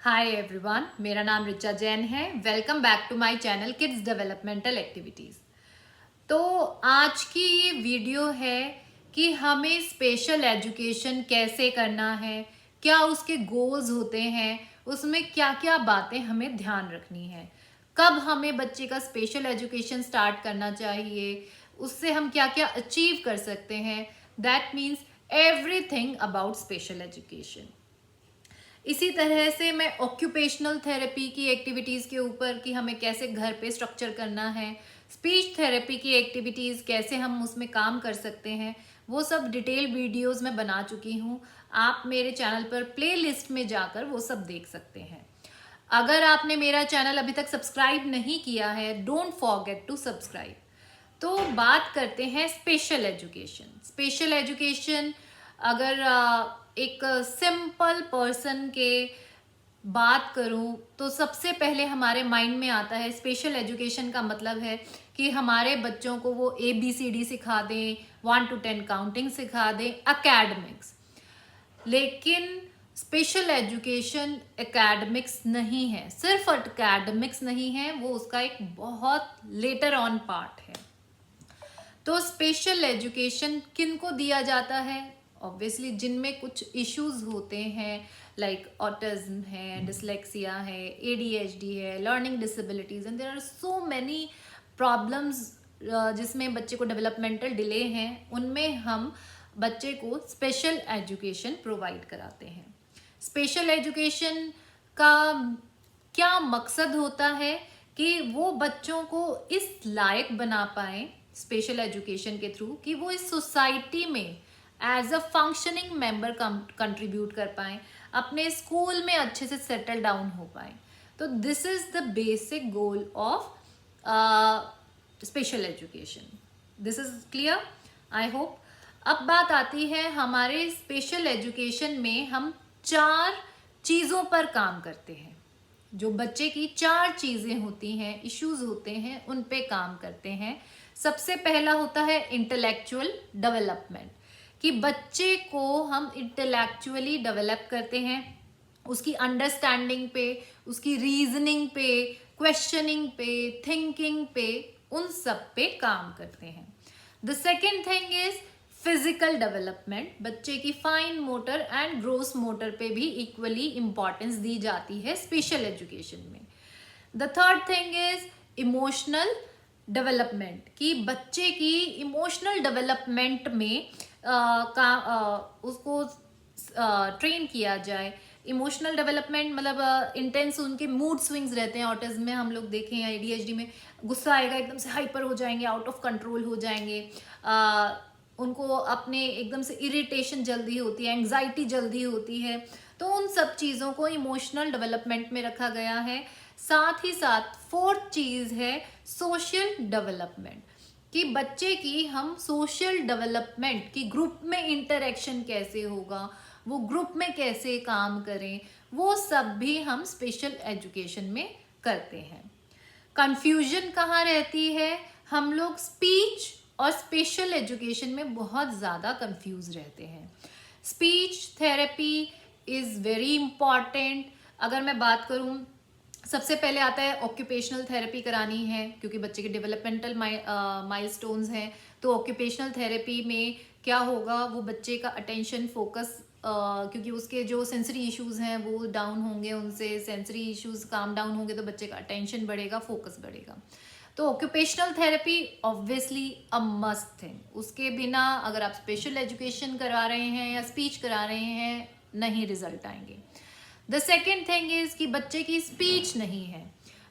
Hi everyone, मेरा नाम रिचा जैन है। Welcome back to my channel kids developmental activities. तो आज की ये वीडियो है कि हमें स्पेशल एजुकेशन कैसे करना है, क्या उसके गोल्स होते हैं, उसमें क्या क्या बातें हमें ध्यान रखनी है, कब हमें बच्चे का स्पेशल एजुकेशन स्टार्ट करना चाहिए, उससे हम क्या क्या अचीव कर सकते हैं। That means everything about special education. इसी तरह से मैं ऑक्यूपेशनल थेरेपी की एक्टिविटीज़ के ऊपर कि हमें कैसे घर पे स्ट्रक्चर करना है, स्पीच थेरेपी की एक्टिविटीज़ कैसे हम उसमें काम कर सकते हैं, वो सब डिटेल वीडियोस मैं बना चुकी हूँ। आप मेरे चैनल पर प्लेलिस्ट में जाकर वो सब देख सकते हैं। अगर आपने मेरा चैनल अभी तक सब्सक्राइब नहीं किया है, डोंट फॉरगेट टू सब्सक्राइब। तो बात करते हैं स्पेशल एजुकेशन। स्पेशल एजुकेशन अगर एक सिंपल पर्सन के बात करूं तो सबसे पहले हमारे माइंड में आता है स्पेशल एजुकेशन का मतलब है कि हमारे बच्चों को वो ABCD सिखा दें, 1 to 10 काउंटिंग सिखा दें, एकेडमिक्स। लेकिन स्पेशल एजुकेशन एकेडमिक्स नहीं है, सिर्फ एकेडमिक्स नहीं है, वो उसका एक बहुत लेटर ऑन पार्ट है। तो स्पेशल एजुकेशन किनको दिया जाता है? ऑब्वियसली जिनमें कुछ इश्यूज होते हैं, लाइक ऑटिज्म है, डिसलेक्सिया है, ADHD है, learning disabilities, and there are so many problems जिसमें बच्चे को डेवलपमेंटल डिले हैं, उनमें हम बच्चे को स्पेशल एजुकेशन प्रोवाइड कराते हैं। स्पेशल एजुकेशन का क्या मकसद होता है कि वो बच्चों को इस लायक बना पाए स्पेशल एजुकेशन के थ्रू कि वो इस सोसाइटी में as a functioning member contribute कर पाए, अपने स्कूल में अच्छे से सेटल डाउन हो पाए। तो this is the basic goal of special education. This is clear, I hope. अब बात आती है हमारे स्पेशल एजुकेशन में हम 4 चीज़ों पर काम करते हैं। जो बच्चे की 4 चीज़ें होती हैं, इश्यूज होते हैं, उन पे काम करते हैं। सबसे पहला होता है इंटेलेक्चुअल डेवलपमेंट, कि बच्चे को हम इंटेलेक्चुअली डेवलप करते हैं, उसकी अंडरस्टैंडिंग पे, उसकी रीजनिंग पे, क्वेश्चनिंग पे, थिंकिंग पे, उन सब पे काम करते हैं। The second thing is physical development. बच्चे की fine motor and gross motor पे भी इक्वली इंपॉर्टेंस दी जाती है स्पेशल एजुकेशन में। The third thing is emotional development, कि बच्चे की इमोशनल डेवलपमेंट में उसको ट्रेन किया जाए। इमोशनल डेवलपमेंट मतलब इंटेंस उनके मूड स्विंग्स रहते हैं। ऑटिज्म में हम लोग देखें या ADHD में गुस्सा आएगा, एकदम से हाइपर हो जाएंगे, आउट ऑफ कंट्रोल हो जाएंगे, उनको अपने एकदम से इरिटेशन जल्दी होती है, एंग्जाइटी जल्दी होती है। तो उन सब चीज़ों को इमोशनल डेवलपमेंट में रखा गया है। साथ ही साथ फोर्थ चीज़ है सोशल डेवलपमेंट, कि बच्चे की हम सोशल डेवलपमेंट की ग्रुप में इंटरेक्शन कैसे होगा, वो ग्रुप में कैसे काम करें, वो सब भी हम स्पेशल एजुकेशन में करते हैं। कंफ्यूजन कहाँ रहती है? हम लोग स्पीच और स्पेशल एजुकेशन में बहुत ज़्यादा कंफ्यूज रहते हैं। Speech therapy is very important. अगर मैं बात करूँ, सबसे पहले आता है ऑक्यूपेशनल थेरेपी करानी है, क्योंकि बच्चे के डेवलपमेंटल माइलस्टोन्स हैं। तो ऑक्यूपेशनल थेरेपी में क्या होगा, वो बच्चे का अटेंशन फोकस, क्योंकि उसके जो सेंसरी इश्यूज हैं वो डाउन होंगे, उनसे सेंसरी इश्यूज काम डाउन होंगे, तो बच्चे का अटेंशन बढ़ेगा, फोकस बढ़ेगा। तो occupational therapy obviously a must thing. उसके बिना अगर आप स्पेशल एजुकेशन करा रहे हैं या स्पीच करा रहे हैं, नहीं रिजल्ट आएंगे। द सेकेंड थिंग इज कि बच्चे की स्पीच नहीं है।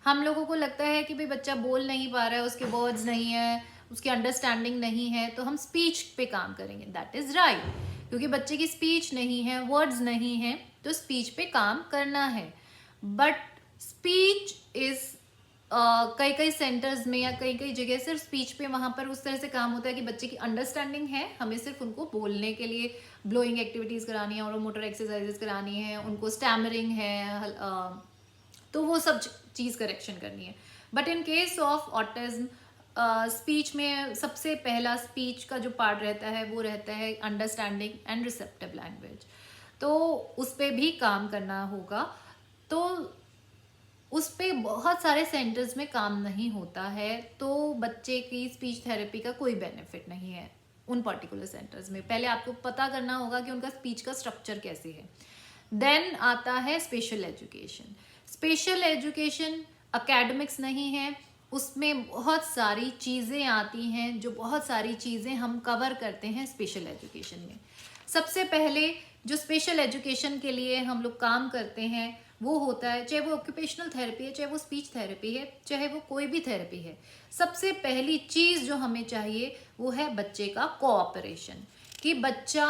हम लोगों को लगता है कि भाई बच्चा बोल नहीं पा रहा है, उसके वर्ड्स नहीं है, उसकी अंडरस्टैंडिंग नहीं है, तो हम स्पीच पे काम करेंगे। दैट इज राइट, क्योंकि बच्चे की स्पीच नहीं है, वर्ड्स नहीं है, तो स्पीच पे काम करना है। बट स्पीच इज कई कई सेंटर्स में या कई कई जगह सिर्फ स्पीच पे वहाँ पर उस तरह से काम होता है कि बच्चे की अंडरस्टैंडिंग है, हमें सिर्फ उनको बोलने के लिए ब्लोइंग एक्टिविटीज़ करानी है, और मोटर एक्सरसाइजेस करानी है, उनको स्टैमरिंग है, तो वो सब चीज़ करेक्शन करनी है। But in case of autism, speech में सबसे पहला स्पीच का जो पार्ट रहता है वो रहता है अंडरस्टैंडिंग एंड रिसेप्टिव लैंग्वेज। तो उस पर भी काम करना होगा। तो उस पे बहुत सारे सेंटर्स में काम नहीं होता है, तो बच्चे की स्पीच थेरेपी का कोई बेनिफिट नहीं है उन पर्टिकुलर सेंटर्स में। पहले आपको पता करना होगा कि उनका स्पीच का स्ट्रक्चर कैसे है। देन आता है special education. Special education academics नहीं है, उसमें बहुत सारी चीज़ें आती हैं, जो बहुत सारी चीज़ें हम कवर करते हैं स्पेशल एजुकेशन में। सबसे पहले जो स्पेशल एजुकेशन के लिए हम लोग काम करते हैं वो होता है, चाहे वो ऑक्यूपेशनल थेरेपी है, चाहे वो स्पीच थेरेपी है, चाहे वो कोई भी थेरेपी है, सबसे पहली चीज़ जो हमें चाहिए वो है बच्चे का कोऑपरेशन। कि बच्चा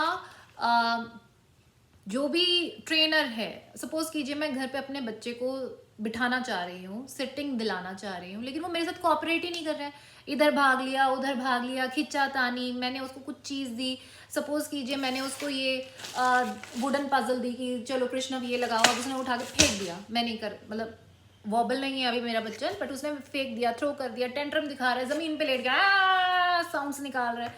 जो भी ट्रेनर है, सपोज कीजिए मैं घर पे अपने बच्चे को बिठाना चाह रही हूँ, सिटिंग दिलाना चाह रही हूँ, लेकिन वो मेरे साथ कोऑपरेट ही नहीं कर रहा है, इधर भाग लिया उधर भाग लिया, खिंचा तानी। मैंने उसको कुछ चीज़ दी, सपोज कीजिए मैंने उसको ये वुडन पजल दी कि चलो कृष्ण ये लगाओ, अब उसने उठा के फेंक दिया। मैं नहीं कर, मतलब वॉबल नहीं है अभी मेरा बच्चा, बट उसने फेंक दिया, थ्रो कर दिया, टेंट्रम दिखा रहा है, ज़मीन पे लेट गया, साउंड्स निकाल रहा है।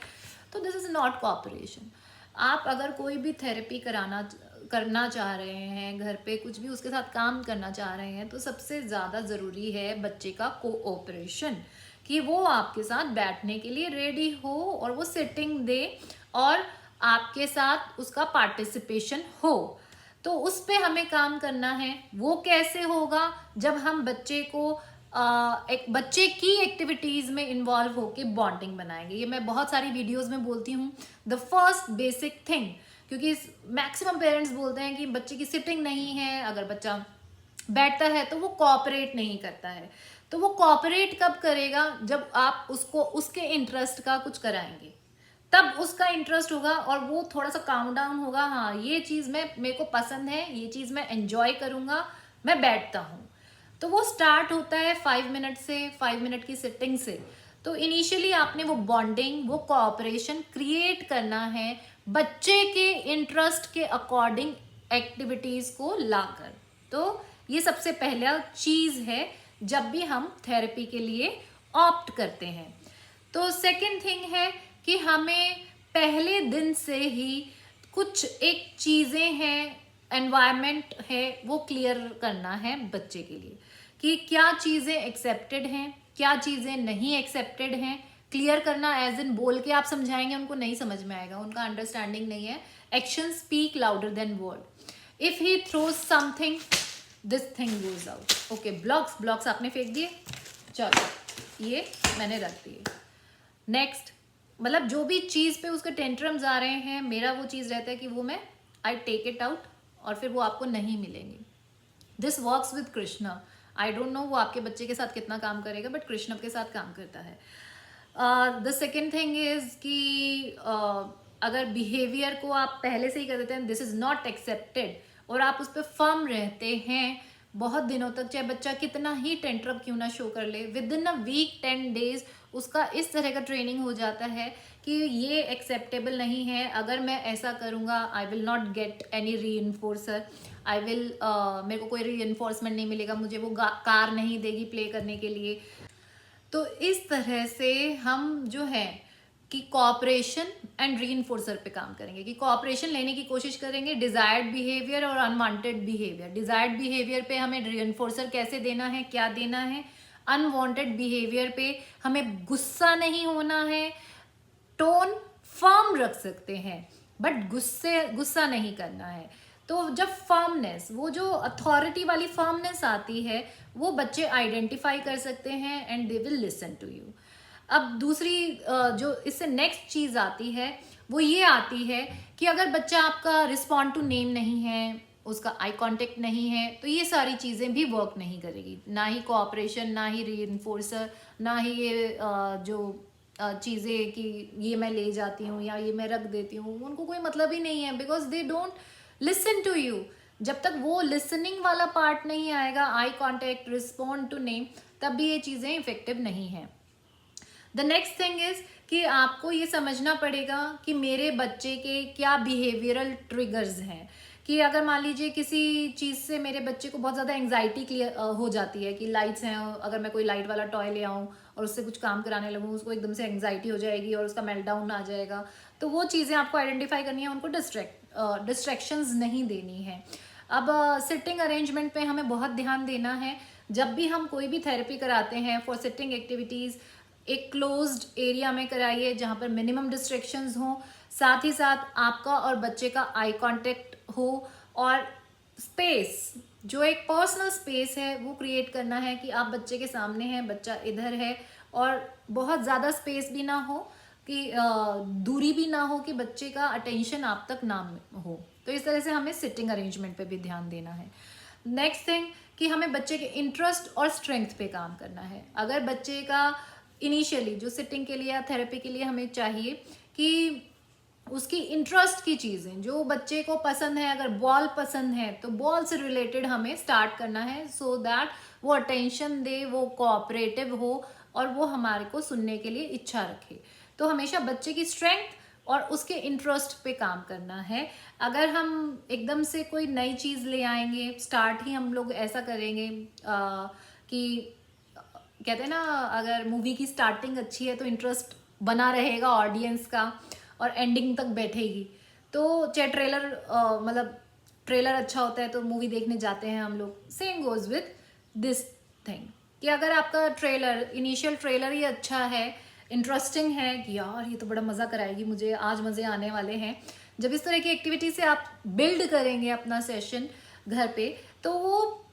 तो दिस इज़ नॉट कोऑपरेशन। आप अगर कोई भी थेरेपी करना चाह रहे हैं, घर पे कुछ भी उसके साथ काम करना चाह रहे हैं, तो सबसे ज़्यादा ज़रूरी है बच्चे का कोऑपरेशन, कि वो आपके साथ बैठने के लिए रेडी हो और वो सिटिंग दे और आपके साथ उसका पार्टिसिपेशन हो। तो उस पे हमें काम करना है। वो कैसे होगा? जब हम बच्चे को एक बच्चे की एक्टिविटीज़ में इन्वॉल्व होके बॉन्डिंग बनाएंगे। ये मैं बहुत सारी वीडियोस में बोलती हूँ, द फर्स्ट बेसिक थिंग, क्योंकि मैक्सिमम पेरेंट्स बोलते हैं कि बच्चे की सिटिंग नहीं है, अगर बच्चा बैठता है तो वो कोऑपरेट नहीं करता है। तो वो कोऑपरेट कब करेगा? जब आप उसको उसके इंटरेस्ट का कुछ कराएंगे, तब उसका इंटरेस्ट होगा और वो थोड़ा सा काउंट डाउन होगा, हाँ ये चीज़ मेरे को पसंद है, ये चीज़ मैं एंजॉय करूँगा, मैं बैठता हूँ। तो वो स्टार्ट होता है 5 मिनट से, 5 मिनट की सिटिंग से। तो इनिशियली आपने वो बॉन्डिंग, वो कोऑपरेशन क्रिएट करना है बच्चे के इंटरेस्ट के अकॉर्डिंग एक्टिविटीज़ को लाकर। तो ये सबसे पहला चीज़ है जब भी हम थेरेपी के लिए ऑप्ट करते हैं। तो सेकंड थिंग है कि हमें पहले दिन से ही कुछ एक चीज़ें हैं, एनवायरनमेंट है, वो क्लियर करना है बच्चे के लिए, कि क्या चीज़ें एक्सेप्टेड हैं, क्या चीज़ें नहीं एक्सेप्टेड हैं। क्लियर करना एज इन बोल के आप समझाएंगे उनको नहीं समझ में आएगा, उनका अंडरस्टैंडिंग नहीं है। Action speak louder than word. If he throws something, this thing goes out. Okay, blocks आपने फेंक दिए, चलो ये मैंने रख दिए। नेक्स्ट, मतलब जो भी चीज़ पे उसके टेंट्रम्स आ रहे हैं, मेरा वो चीज़ रहता है कि वो मैं आई टेक इट आउट और फिर वो आपको नहीं मिलेंगे। This works with Krishna. I don't know वो आपके बच्चे के साथ कितना काम करेगा, बट कृष्ण के साथ काम करता है। द सेकेंड थिंग इज कि अगर बिहेवियर को आप पहले से ही कर देते हैं, दिस इज नॉट एक्सेप्टेड, और आप उस पर फर्म रहते हैं बहुत दिनों तक, चाहे बच्चा कितना ही टेंट्रम क्यों ना शो कर ले, within a week 10 days उसका इस तरह का ट्रेनिंग हो जाता है कि ये एक्सेप्टेबल नहीं है, अगर मैं ऐसा करूँगा I will not get any री इन्फोर्सर, आई विल मेरे को कोई री इन्फोर्समेंट नहीं मिलेगा, मुझे वो कार नहीं देगी प्ले करने के लिए। तो इस तरह से हम जो है कि कॉपरेशन एंड रीइंफोर्सर पे काम करेंगे, कि कॉपरेशन लेने की कोशिश करेंगे, डिजायर्ड बिहेवियर और अनवांटेड बिहेवियर। डिजायर्ड बिहेवियर पे हमें रीइंफोर्सर कैसे देना है, क्या देना है। अनवांटेड बिहेवियर पे हमें गुस्सा नहीं होना है, टोन फर्म रख सकते हैं, बट गुस्सा नहीं करना है। तो जब फर्मनेस, वो जो अथॉरिटी वाली फर्मनेस आती है, वो बच्चे आइडेंटिफाई कर सकते हैं and they will listen to you. अब दूसरी जो इससे नेक्स्ट चीज़ आती है वो ये आती है कि अगर बच्चा आपका रिस्पॉन्ड टू नेम नहीं है, उसका आई कांटेक्ट नहीं है, तो ये सारी चीज़ें भी वर्क नहीं करेगी, ना ही कोऑपरेशन, ना ही रीइंफोर्सर, ना ही ये जो चीज़ें कि ये मैं ले जाती हूँ या ये मैं रख देती हूँ, उनको कोई मतलब ही नहीं है, because they don't listen to you. जब तक वो लिसनिंग वाला पार्ट नहीं आएगा, eye contact, respond to name, तब भी ये चीज़ें इफेक्टिव नहीं हैं। द नेक्स्ट थिंग इज कि आपको ये समझना पड़ेगा कि मेरे बच्चे के क्या बिहेवियरल ट्रिगर्स हैं। कि अगर मान लीजिए किसी चीज़ से मेरे बच्चे को बहुत ज़्यादा एंग्जाइटी क्लियर हो जाती है, कि लाइट्स हैं, अगर मैं कोई लाइट वाला टॉय ले आऊँ और उससे कुछ काम कराने लगूँ, उसको एकदम से एंग्जाइटी हो जाएगी और उसका मेल्टडाउन आ जाएगा। तो वो चीज़ें आपको आइडेंटिफाई करनी है, उनको डिस्ट्रैक्शंस नहीं देनी है। अब सिटिंग अरेंजमेंट पे हमें बहुत ध्यान देना है। जब भी हम कोई भी थेरेपी कराते हैं फॉर सिटिंग एक्टिविटीज़, एक क्लोज्ड एरिया में कराइए जहाँ पर मिनिमम डिस्ट्रैक्शंस हों, साथ ही साथ आपका और बच्चे का आई कांटेक्ट हो, और स्पेस, जो एक पर्सनल स्पेस है वो क्रिएट करना है कि आप बच्चे के सामने हैं, बच्चा इधर है, और बहुत ज़्यादा स्पेस भी ना हो कि दूरी भी ना हो कि बच्चे का अटेंशन आप तक ना हो। तो इस तरह से हमें सिटिंग अरेंजमेंट पे भी ध्यान देना है। नेक्स्ट थिंग कि हमें बच्चे के इंटरेस्ट और स्ट्रेंथ पे काम करना है। अगर बच्चे का इनिशियली जो सिटिंग के लिए या थेरेपी के लिए हमें चाहिए कि उसकी इंटरेस्ट की चीज़ें जो बच्चे को पसंद है, अगर बॉल पसंद है तो बॉल से रिलेटेड हमें स्टार्ट करना है, सो दैट वो अटेंशन दे, वो कोऑपरेटिव हो और वो हमारे को सुनने के लिए इच्छा रखे। तो हमेशा बच्चे की स्ट्रेंथ और उसके इंटरेस्ट पे काम करना है। अगर हम एकदम से कोई नई चीज़ ले आएंगे, स्टार्ट ही हम लोग ऐसा करेंगे कि कहते हैं ना, अगर मूवी की स्टार्टिंग अच्छी है तो इंटरेस्ट बना रहेगा ऑडियंस का और एंडिंग तक बैठेगी। तो चाहे ट्रेलर मतलब ट्रेलर अच्छा होता है तो मूवी देखने जाते हैं हम लोग। Same goes with this thing कि अगर आपका ट्रेलर, इनिशियल ट्रेलर ही अच्छा है, इंटरेस्टिंग है कि यार ये तो बड़ा मज़ा कराएगी मुझे, आज मज़े आने वाले हैं, जब इस तरह की एक्टिविटी से आप बिल्ड करेंगे अपना सेशन घर पे, तो वो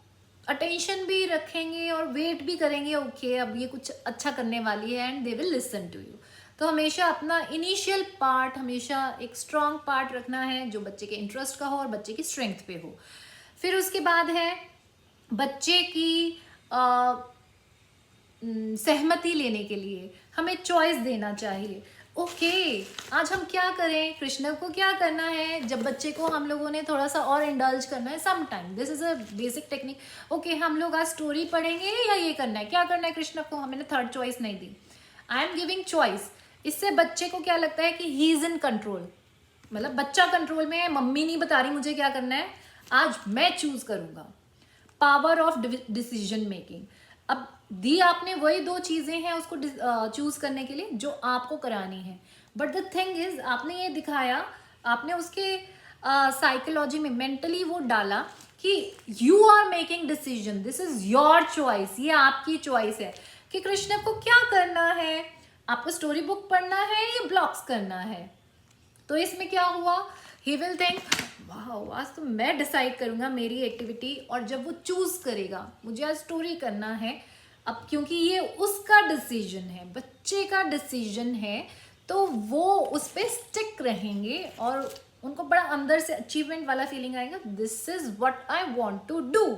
अटेंशन भी रखेंगे और वेट भी करेंगे, ओके अब ये कुछ अच्छा करने वाली है, and they will listen to you. तो हमेशा अपना इनिशियल पार्ट हमेशा एक स्ट्रॉन्ग पार्ट रखना है जो बच्चे के इंटरेस्ट का हो और बच्चे की स्ट्रेंथ पे हो। फिर उसके बाद है बच्चे की सहमति लेने के लिए हमें चॉइस देना चाहिए। ओके आज हम क्या करें, कृष्ण को क्या करना है, जब बच्चे को हम लोगों ने थोड़ा सा और इंडल्ज करना है, some time this is a basic technique. Okay हम लोग आज स्टोरी पढ़ेंगे या ये करना है, क्या करना है कृष्ण को, हमने थर्ड चॉइस नहीं दी, आई एम गिविंग चॉइस। इससे बच्चे को क्या लगता है कि ही इज इन कंट्रोल, मतलब बच्चा कंट्रोल में है, मम्मी नहीं बता रही मुझे क्या करना है, आज मैं चूज करूंगा। Power of decision making. अब दी आपने वही दो चीजें हैं उसको चूज करने के लिए जो आपको करानी है, बट द थिंग इज आपने ये दिखाया, आपने उसके साइकोलॉजी में मेंटली वो डाला कि you are making decision, this is your choice, ये आपकी चॉइस है कि कृष्ण को क्या करना है, आपको स्टोरी बुक पढ़ना है या ब्लॉग्स करना है। तो इसमें क्या हुआ, ही विल थिंक वाह आज तो मैं डिसाइड करूंगा मेरी एक्टिविटी, और जब वो चूज करेगा मुझे आज स्टोरी करना है, अब क्योंकि ये उसका डिसीजन है, बच्चे का डिसीजन है, तो वो उस पर स्टिक रहेंगे और उनको बड़ा अंदर से अचीवमेंट वाला फीलिंग आएगा, this is what I want to do,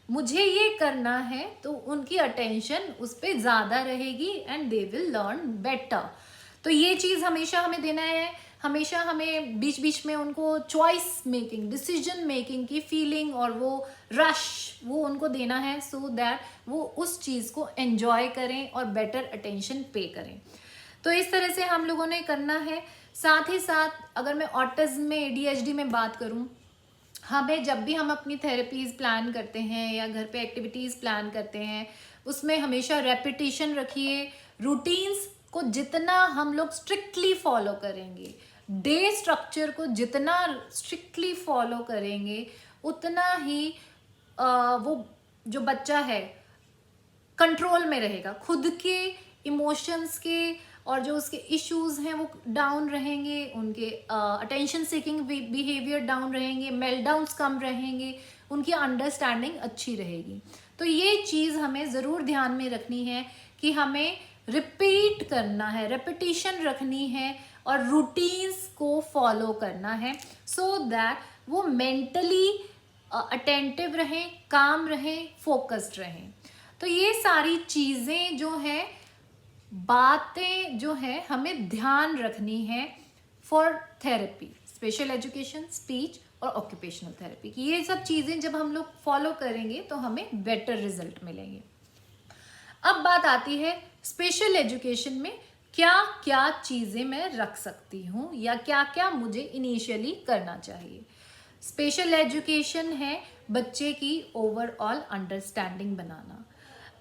मुझे ये करना है, तो उनकी अटेंशन उस पर ज़्यादा रहेगी and they will learn better. तो ये चीज़ हमेशा हमें देना है, हमेशा हमें बीच बीच में उनको चॉइस मेकिंग, डिसीजन मेकिंग की फीलिंग और वो रश वो उनको देना है, सो दैट वो उस चीज़ को एंजॉय करें और बेटर अटेंशन पे करें। तो इस तरह से हम लोगों ने करना है। साथ ही साथ अगर मैं ऑटिज्म में, ADHD में बात करूं, हमें जब भी हम अपनी थेरेपीज़ प्लान करते हैं या घर पे एक्टिविटीज़ प्लान करते हैं, उसमें हमेशा रेपिटेशन रखिए। रूटीन्स को जितना हम लोग स्ट्रिक्टली फॉलो करेंगे, डे स्ट्रक्चर को जितना स्ट्रिक्टली फॉलो करेंगे, उतना ही वो जो बच्चा है कंट्रोल में रहेगा, खुद के इमोशंस के और जो उसके इश्यूज हैं वो डाउन रहेंगे, उनके अटेंशन सीकिंग बिहेवियर डाउन रहेंगे, मेल्टडाउन्स कम रहेंगे, उनकी अंडरस्टैंडिंग अच्छी रहेगी। तो ये चीज़ हमें ज़रूर ध्यान में रखनी है कि हमें रिपीट करना है, रेपिटेशन रखनी है और रूटीन्स को फॉलो करना है, सो दैट वो मेंटली अटेंटिव रहें, काम रहें, फोकस्ड रहें। तो ये सारी चीज़ें जो हैं, बातें जो है हमें ध्यान रखनी है for therapy, special education, speech और ऑक्यूपेशनल थेरेपी की। ये सब चीज़ें जब हम लोग फॉलो करेंगे तो हमें बेटर रिजल्ट मिलेंगे। अब बात आती है स्पेशल एजुकेशन में क्या क्या चीज़ें मैं रख सकती हूँ या क्या क्या मुझे इनिशियली करना चाहिए। स्पेशल एजुकेशन है बच्चे की ओवरऑल अंडरस्टैंडिंग बनाना।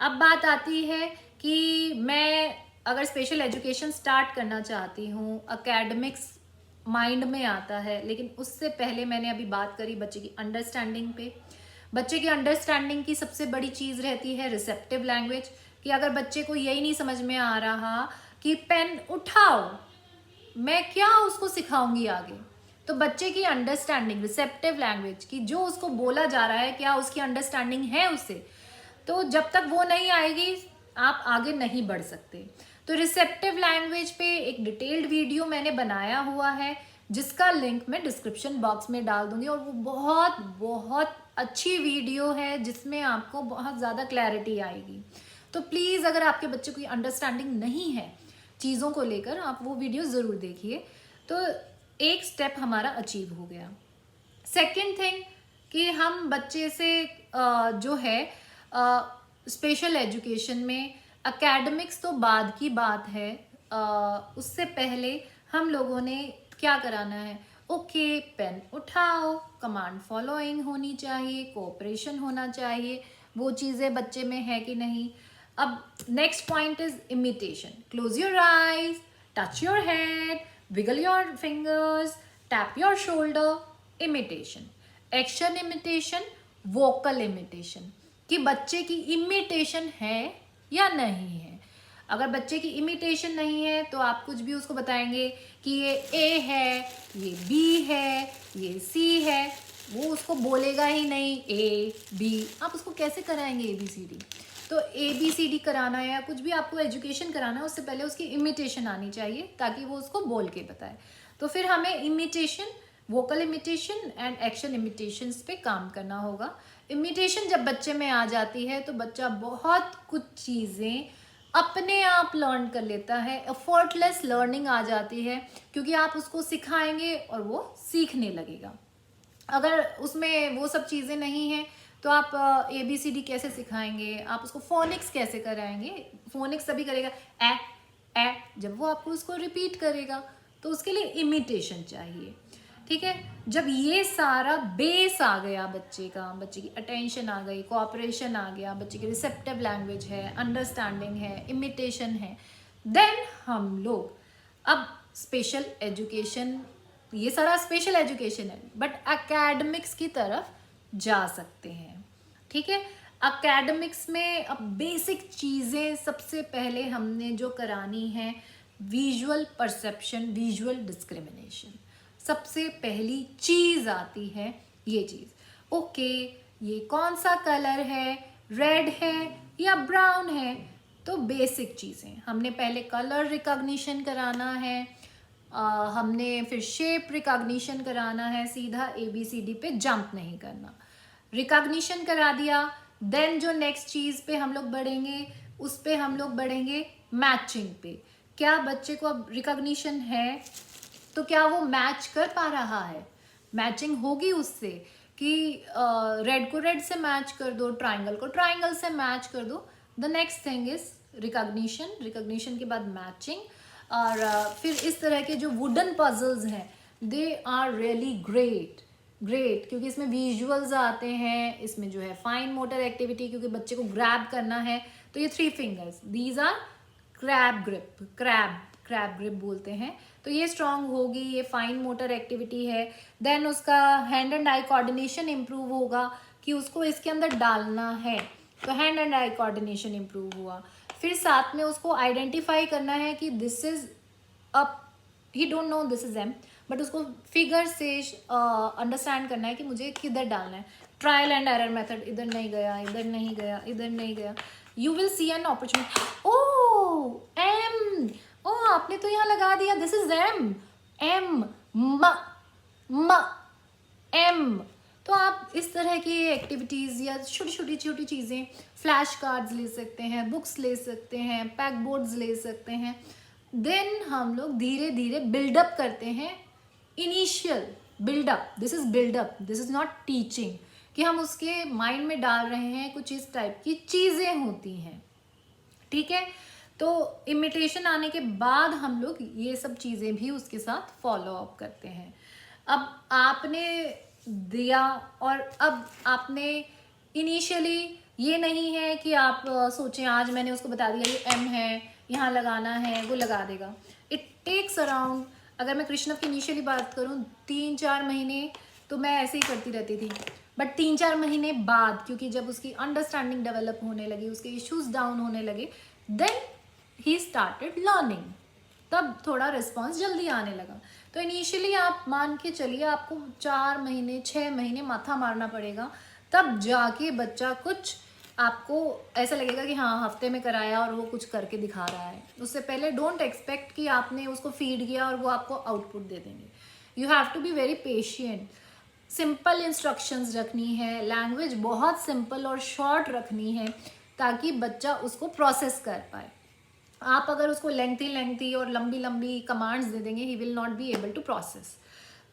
अब बात आती है कि मैं अगर स्पेशल एजुकेशन स्टार्ट करना चाहती हूँ, एकेडमिक्स माइंड में आता है, लेकिन उससे पहले मैंने अभी बात करी बच्चे की अंडरस्टैंडिंग पे। बच्चे की अंडरस्टैंडिंग की सबसे बड़ी चीज़ रहती है रिसेप्टिव लैंग्वेज, कि अगर बच्चे को यही नहीं समझ में आ रहा कि पेन उठाओ, मैं क्या उसको सिखाऊंगी आगे। तो बच्चे की अंडरस्टैंडिंग रिसेप्टिव लैंग्वेज की, जो उसको बोला जा रहा है क्या उसकी अंडरस्टैंडिंग है उससे, तो जब तक वो नहीं आएगी आप आगे नहीं बढ़ सकते। तो रिसेप्टिव लैंग्वेज पे एक डिटेल्ड वीडियो मैंने बनाया हुआ है, जिसका लिंक मैं डिस्क्रिप्शन बॉक्स में डाल दूंगी, और वो बहुत बहुत अच्छी वीडियो है जिसमें आपको बहुत ज़्यादा क्लैरिटी आएगी। तो प्लीज़ अगर आपके बच्चे को अंडरस्टैंडिंग नहीं है चीज़ों को लेकर, आप वो वीडियो ज़रूर देखिए। तो एक स्टेप हमारा अचीव हो गया। सेकंड थिंग कि हम बच्चे से जो है स्पेशल एजुकेशन में, एकेडमिक्स तो बाद की बात है, उससे पहले हम लोगों ने क्या कराना है, ओके पेन उठाओ, कमांड फॉलोइंग होनी चाहिए, कोऑपरेशन होना चाहिए, वो चीज़ें बच्चे में है कि नहीं। अब next point is imitation. Close your eyes, touch your head, wiggle your fingers, tap your shoulder. Imitation, action imitation, vocal imitation, कि बच्चे की इमिटेशन है या नहीं है। अगर बच्चे की इमिटेशन नहीं है तो आप कुछ भी उसको बताएंगे कि ये ए है, ये बी है, ये सी है, वो उसको बोलेगा ही नहीं ए बी। आप उसको कैसे कराएंगे ए बी सी डी। तो ए बी सी डी कराना है या कुछ भी आपको एजुकेशन कराना है, उससे पहले उसकी इमिटेशन आनी चाहिए ताकि वो उसको बोल के बताए। तो फिर हमें imitation, vocal imitation and action imitations पे काम करना होगा। इमिटेशन जब बच्चे में आ जाती है तो बच्चा बहुत कुछ चीज़ें अपने आप लर्न कर लेता है, एफर्टलेस लर्निंग आ जाती है, क्योंकि आप उसको सिखाएंगे और वो सीखने लगेगा। अगर उसमें वो सब चीज़ें नहीं हैं तो आप ए बी सी डी कैसे सिखाएंगे, आप उसको फोनिक्स कैसे कराएंगे। फोनिक्स तभी करेगा ए जब वो आपको उसको रिपीट करेगा, तो उसके लिए इमिटेशन चाहिए। ठीक है, जब ये सारा बेस आ गया बच्चे का, बच्चे की अटेंशन आ गई, कोऑपरेशन आ गया, बच्चे की रिसेप्टिव लैंग्वेज है, अंडरस्टैंडिंग है, इमिटेशन है, देन हम लोग अब स्पेशल एजुकेशन, ये सारा स्पेशल एजुकेशन है, बट एकेडमिक्स की तरफ जा सकते हैं। ठीक है, एकेडमिक्स में अब बेसिक चीज़ें सबसे पहले हमने जो करानी है, विजुअल परसेप्शन, विजुअल डिस्क्रिमिनेशन, सबसे पहली चीज़ आती है ये चीज़। ओके, ये कौन सा कलर है, रेड है या ब्राउन है। तो बेसिक चीज़ें हमने पहले कलर रिकॉग्निशन कराना है, हमने फिर शेप रिकॉग्निशन कराना है, सीधा ए बी सी डी पे जंप नहीं करना। रिकॉग्निशन करा दिया, देन जो नेक्स्ट चीज़ पे हम लोग बढ़ेंगे, उस पे हम लोग बढ़ेंगे मैचिंग पे। क्या बच्चे को अब रिकॉग्निशन है तो क्या वो मैच कर पा रहा है, मैचिंग होगी उससे, कि रेड को रेड से मैच कर दो, ट्राइंगल को ट्राइंगल से मैच कर दो। The next thing is recognition, recognition के बाद मैचिंग। और फिर इस तरह के जो वुडन पजल्स हैं, दे आर रियली ग्रेट, क्योंकि इसमें विजुअल्स आते हैं, इसमें जो है फाइन मोटर एक्टिविटी, क्योंकि बच्चे को ग्रैब करना है, तो ये 3 fingers, these are crab grip, crab grip बोलते हैं, तो ये स्ट्रांग होगी, ये फाइन मोटर एक्टिविटी है। देन उसका hand and eye coordination improve होगा, कि उसको इसके अंदर डालना है, तो hand and eye coordination improve हुआ। फिर साथ में उसको आइडेंटिफाई करना है कि this is up, he don't know this is M, but उसको फिगर से अंडरस्टैंड करना है कि मुझे किधर डालना है। ट्रायल एंड एरर मेथड, इधर नहीं गया, इधर नहीं गया, इधर नहीं गया, you will see an opportunity. O M, O आपने तो यहाँ लगा दिया, दिस इज एम, एम म एम। तो आप इस तरह की एक्टिविटीज़ या छोटी छोटी चीज़ें, फ्लैश कार्ड्स ले सकते हैं, बुक्स ले सकते हैं, पैक बोर्ड्स ले सकते हैं। देन हम लोग धीरे धीरे बिल्डअप करते हैं, initial buildup, this is buildup, this is not teaching, कि हम उसके माइंड में डाल रहे हैं कुछ इस टाइप की चीज़ें होती हैं। ठीक है, तो इमिटेशन आने के बाद हम लोग ये सब चीज़ें भी उसके साथ फॉलो अप करते हैं। अब आपने दिया, और अब आपने इनिशियली ये नहीं है कि आप सोचें आज मैंने उसको बता दिया ये एम है, यहाँ लगाना है, वो लगा देगा। इट टेक्स अराउंड अगर मैं कृष्णव की इनिशियली बात करूँ 3-4 महीने तो मैं ऐसे ही करती रहती थी, बट 3-4 महीने बाद क्योंकि जब उसकी अंडरस्टैंडिंग डेवलप होने लगी, उसके इश्यूज डाउन होने लगे, देन ही स्टार्टेड लर्निंग, तब थोड़ा रिस्पॉन्स जल्दी आने लगा। तो इनिशियली आप मान के चलिए आपको 4 महीने 6 महीने माथा मारना पड़ेगा, तब जाके बच्चा कुछ आपको ऐसा लगेगा कि हाँ हफ्ते में कराया और वो कुछ करके दिखा रहा है। उससे पहले डोंट एक्सपेक्ट कि आपने उसको फीड किया और वो आपको आउटपुट दे देंगे। You have to be very patient. Simple instructions रखनी है, लैंग्वेज बहुत सिंपल और शॉर्ट रखनी है ताकि बच्चा उसको प्रोसेस कर पाए। आप अगर उसको लेंथी और लंबी लंबी कमांड्स दे देंगे, he will not be able to process.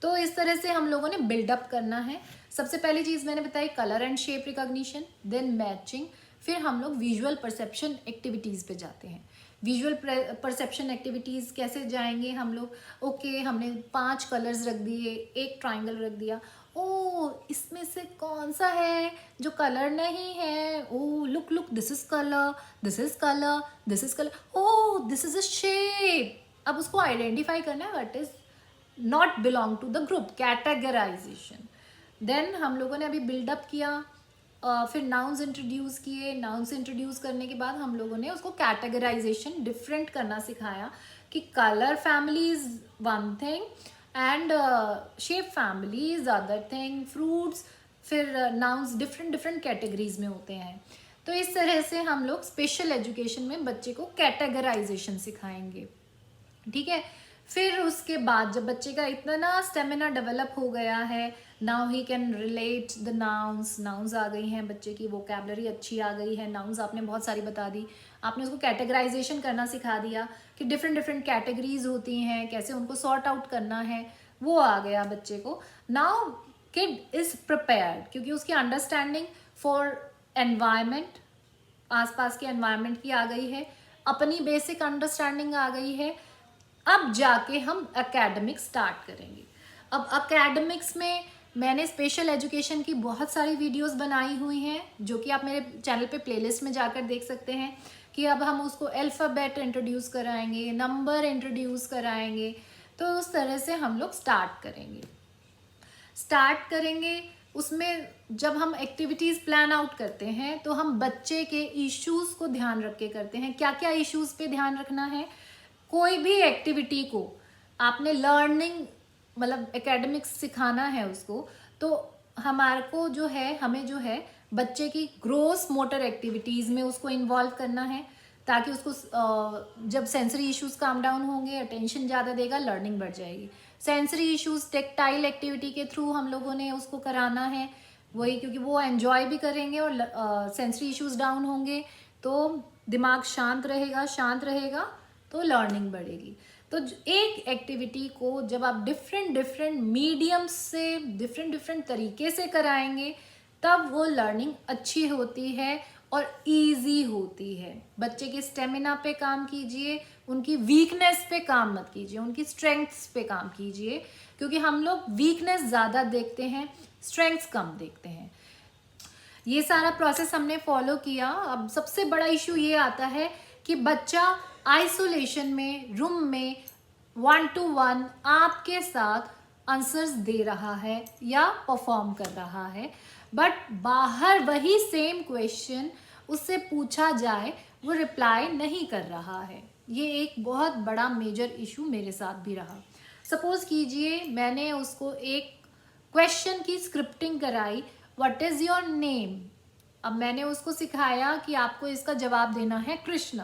तो इस तरह से हम लोगों ने बिल्डअप करना है। सबसे पहली चीज़ मैंने बताई colour and shape recognition, then matching, फिर हम लोग विजुअल परसेप्शन एक्टिविटीज़ पे जाते हैं। विजुअल परसेप्शन एक्टिविटीज़ कैसे जाएंगे हम लोग? ओके, हमने 5 कलर्स रख दिए, एक ट्राइंगल रख दिया, ओ इसमें से कौन सा है जो कलर नहीं है? Oh look look, this is colour, this is colour, this is colour, oh this is a shape. अब उसको आइडेंटिफाई करना है what is not belong to the group, categorisation. Then हम लोगों ने अभी बिल्डअप किया, फिर नाउन्स इंट्रोड्यूस किए। नाउन्स इंट्रोड्यूस करने के बाद हम लोगों ने उसको कैटेगराइजेशन डिफरेंट करना सिखाया कि colour family is one thing and shape family is other thing, fruits, फिर नाउन्स डिफरेंट डिफरेंट कैटेगरीज में होते हैं। तो इस तरह से हम लोग स्पेशल एजुकेशन में बच्चे को कैटेगराइजेशन सिखाएंगे, ठीक है। फिर उसके बाद जब बच्चे का इतना स्टेमिना डेवलप हो गया है, now he can relate the nouns, nouns आ गई हैं, बच्चे की वोकैबलरी अच्छी आ गई है, नाउन्स आपने बहुत सारी बता दी, आपने उसको कैटेगराइजेशन करना सिखा दिया कि डिफरेंट डिफरेंट कैटेगरीज होती हैं, कैसे उनको सॉर्ट आउट करना है, वो आ गया बच्चे को। नाउ किड इज प्रिपेयर्ड क्योंकि उसकी अंडरस्टैंडिंग फॉर एनवायरमेंट, आसपास के एनवायरनमेंट की आ गई है, अपनी बेसिक अंडरस्टैंडिंग आ गई है। अब जाके हम एकेडमिक्स स्टार्ट करेंगे। अब एकेडमिक्स में मैंने स्पेशल एजुकेशन की बहुत सारी वीडियोस बनाई हुई हैं जो कि आप मेरे चैनल पे प्लेलिस्ट में जाकर देख सकते हैं कि अब हम उसको अल्फ़ाबेट इंट्रोड्यूस कराएंगे, नंबर इंट्रोड्यूस कराएंगे। तो उस तरह से हम लोग स्टार्ट करेंगे। उसमें जब हम एक्टिविटीज़ प्लान आउट करते हैं तो हम बच्चे के इश्यूज़ को ध्यान रख के करते हैं। क्या क्या इश्यूज़ पे ध्यान रखना है? कोई भी एक्टिविटी को आपने लर्निंग मतलब एकेडमिक्स सिखाना है उसको, तो हमारे को जो है हमें जो है बच्चे की ग्रोस मोटर एक्टिविटीज़ में उसको इन्वॉल्व करना है ताकि उसको जब सेंसरी इश्यूज काम डाउन होंगे, अटेंशन ज़्यादा देगा, लर्निंग बढ़ जाएगी। सेंसरी इश्यूज टेक्टाइल एक्टिविटी के थ्रू हम लोगों ने उसको कराना है, वही क्योंकि वो एंजॉय भी करेंगे और सेंसरी इश्यूज डाउन होंगे तो दिमाग शांत रहेगा तो लर्निंग बढ़ेगी। तो एक एक्टिविटी को जब आप डिफरेंट डिफरेंट मीडियम से डिफरेंट डिफरेंट तरीके से कराएंगे तब वो लर्निंग अच्छी होती है और इजी होती है। बच्चे के स्टेमिना पे काम कीजिए, उनकी वीकनेस पे काम मत कीजिए, उनकी स्ट्रेंथ्स पे काम कीजिए, क्योंकि हम लोग वीकनेस ज़्यादा देखते हैं, स्ट्रेंथ्स कम देखते हैं। ये सारा प्रोसेस हमने फॉलो किया। अब सबसे बड़ा इशू ये आता है कि बच्चा आइसोलेशन में रूम में 1-to-1 आपके साथ आंसर्स दे रहा है या परफॉर्म कर रहा है, बट बाहर वही सेम क्वेश्चन उससे पूछा जाए वो रिप्लाई नहीं कर रहा है। ये एक बहुत बड़ा मेजर इशू मेरे साथ भी रहा। सपोज कीजिए मैंने उसको एक क्वेश्चन की स्क्रिप्टिंग कराई, व्हाट इज़ योर नेम। अब मैंने उसको सिखाया कि आपको इसका जवाब देना है कृष्ण।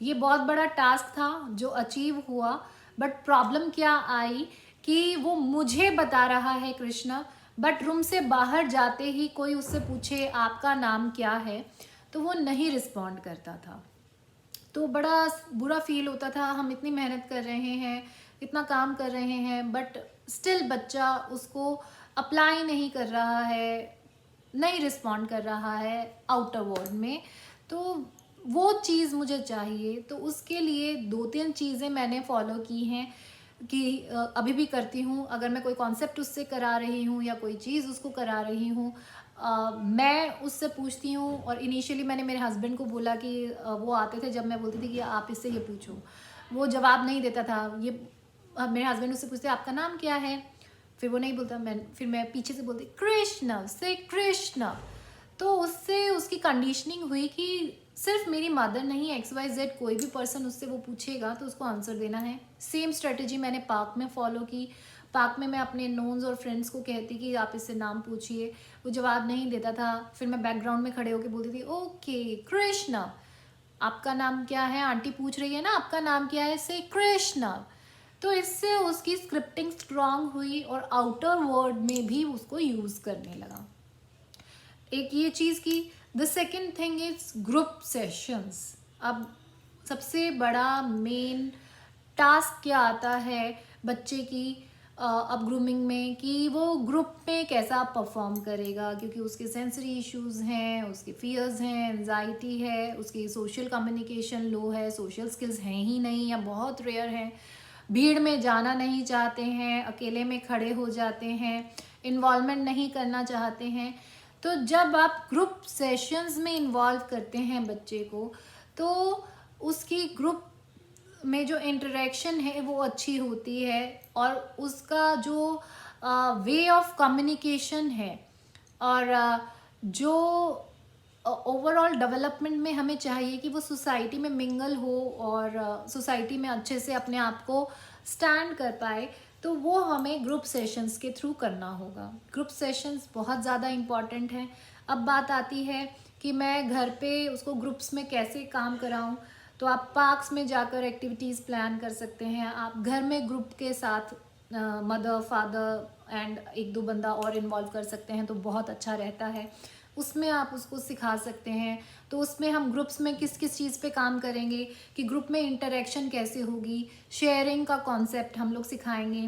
ये बहुत बड़ा टास्क था जो अचीव हुआ, बट प्रॉब्लम क्या आई कि वो मुझे बता रहा है कृष्ण, बट रूम से बाहर जाते ही कोई उससे पूछे आपका नाम क्या है तो वो नहीं रिस्पॉन्ड करता था। तो बड़ा बुरा फील होता था, हम इतनी मेहनत कर रहे हैं, इतना काम कर रहे हैं, बट स्टिल बच्चा उसको अप्लाई नहीं कर रहा है, नहीं रिस्पॉन्ड कर रहा है आउटर वर्ड में। तो वो चीज़ मुझे चाहिए। तो उसके लिए 2-3 चीज़ें मैंने फॉलो की हैं कि अभी भी करती हूँ। अगर मैं कोई कॉन्सेप्ट उससे करा रही हूँ या कोई चीज़ उसको करा रही हूँ, मैं उससे पूछती हूँ। और इनिशियली मैंने मेरे हस्बैंड को बोला कि वो आते थे जब मैं बोलती थी कि आप इससे ये पूछो, वो जवाब नहीं देता था। ये मेरे हस्बैंड उससे पूछते आपका नाम क्या है, फिर वो नहीं बोलता, फिर मैं पीछे से बोलती कृष्ण, से कृष्ण। तो उससे उसकी कंडीशनिंग हुई कि सिर्फ मेरी मदर नहीं, XYZ कोई भी पर्सन उससे वो पूछेगा तो उसको आंसर देना है। सेम स्ट्रेटजी मैंने पार्क में फॉलो की। पार्क में मैं अपने नोन्स और फ्रेंड्स को कहती कि आप इससे नाम पूछिए, वो जवाब नहीं देता था, फिर मैं बैकग्राउंड में खड़े होकर बोलती थी ओके कृष्ण, आपका नाम क्या है, आंटी पूछ रही है ना आपका नाम क्या है, से कृष्ण। तो इससे उसकी स्क्रिप्टिंग स्ट्रांग हुई और आउटर वर्ड में भी उसको यूज़ करने लगा। एक ये चीज़ की। The second thing is group sessions. अब सबसे बड़ा मेन टास्क क्या आता है बच्चे की अब ग्रूमिंग में, कि वो ग्रुप में कैसा परफॉर्म करेगा, क्योंकि उसके सेंसरी इश्यूज हैं, उसके फियर्स हैं, एंजाइटी है, उसकी सोशल कम्युनिकेशन लो है, सोशल स्किल्स हैं ही नहीं या बहुत रेयर हैं, भीड़ में जाना नहीं चाहते हैं, अकेले में खड़े हो जाते हैं, इन्वॉल्वमेंट नहीं करना चाहते हैं। तो जब आप ग्रुप सेशंस में इन्वॉल्व करते हैं बच्चे को, तो उसकी ग्रुप में जो इंटरेक्शन है वो अच्छी होती है, और उसका जो वे ऑफ कम्युनिकेशन है, और जो ओवरऑल डेवलपमेंट में हमें चाहिए कि वो सोसाइटी में मिंगल हो और सोसाइटी में अच्छे से अपने आप को स्टैंड कर पाए, तो वो हमें ग्रुप सेशंस के थ्रू करना होगा। ग्रुप सेशंस बहुत ज़्यादा इम्पॉर्टेंट हैं। अब बात आती है कि मैं घर पे उसको ग्रुप्स में कैसे काम कराऊं, तो आप पार्क्स में जाकर एक्टिविटीज़ प्लान कर सकते हैं। आप घर में ग्रुप के साथ मदर फादर एंड एक दो बंदा और इन्वॉल्व कर सकते हैं तो बहुत अच्छा रहता है। उसमें आप उसको सिखा सकते हैं। तो उसमें हम ग्रुप्स में किस किस चीज़ पे काम करेंगे, कि ग्रुप में इंटरेक्शन कैसे होगी, शेयरिंग का कॉन्सेप्ट हम लोग सिखाएंगे,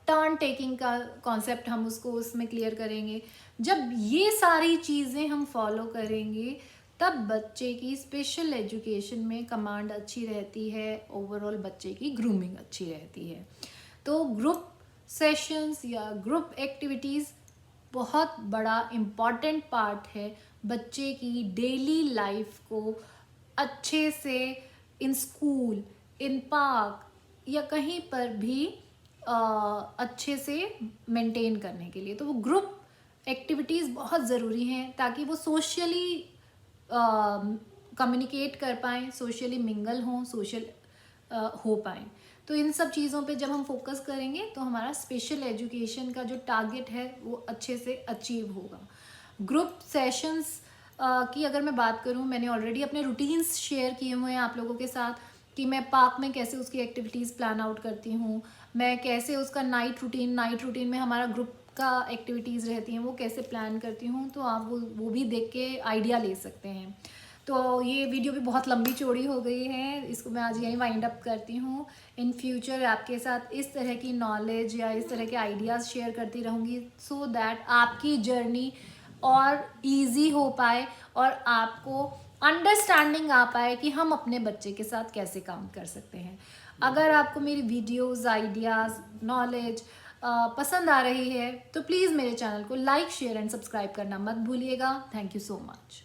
टर्न टेकिंग का कॉन्सेप्ट हम उसको उसमें क्लियर करेंगे। जब ये सारी चीज़ें हम फॉलो करेंगे तब बच्चे की स्पेशल एजुकेशन में कमांड अच्छी रहती है, ओवरऑल बच्चे की ग्रूमिंग अच्छी रहती है। तो ग्रुप सेशंस या ग्रुप एक्टिविटीज़ बहुत बड़ा इम्पॉर्टेंट पार्ट है बच्चे की डेली लाइफ को अच्छे से इन स्कूल, इन पार्क या कहीं पर भी अच्छे से मेंटेन करने के लिए। तो वो ग्रुप एक्टिविटीज़ बहुत ज़रूरी हैं ताकि वो सोशली कम्युनिकेट कर पाएँ, सोशली मिंगल हों, सोशल हो पाएँ। तो इन सब चीज़ों पे जब हम फोकस करेंगे तो हमारा स्पेशल एजुकेशन का जो टारगेट है वो अच्छे से अचीव होगा। ग्रुप सेशंस की अगर मैं बात करूं, मैंने ऑलरेडी अपने रूटीन्स शेयर किए हुए हैं आप लोगों के साथ, कि मैं पार्क में कैसे उसकी एक्टिविटीज़ प्लान आउट करती हूँ, मैं कैसे उसका नाइट रूटीन में हमारा ग्रुप का एक्टिविटीज़ रहती हैं वो कैसे प्लान करती हूँ। तो आप वो भी देख के आइडिया ले सकते हैं। तो ये वीडियो भी बहुत लंबी चौड़ी हो गई है, इसको मैं आज यहीं वाइंड अप करती हूँ। इन फ्यूचर आपके साथ इस तरह की नॉलेज या इस तरह के आइडियाज़ शेयर करती रहूँगी, सो दैट आपकी जर्नी और इजी हो पाए और आपको अंडरस्टैंडिंग आ पाए कि हम अपने बच्चे के साथ कैसे काम कर सकते हैं। अगर आपको मेरी वीडियोस, आइडियाज़, नॉलेज पसंद आ रही है तो प्लीज़ मेरे चैनल को लाइक, शेयर एंड सब्सक्राइब करना मत भूलिएगा। Thank you so much.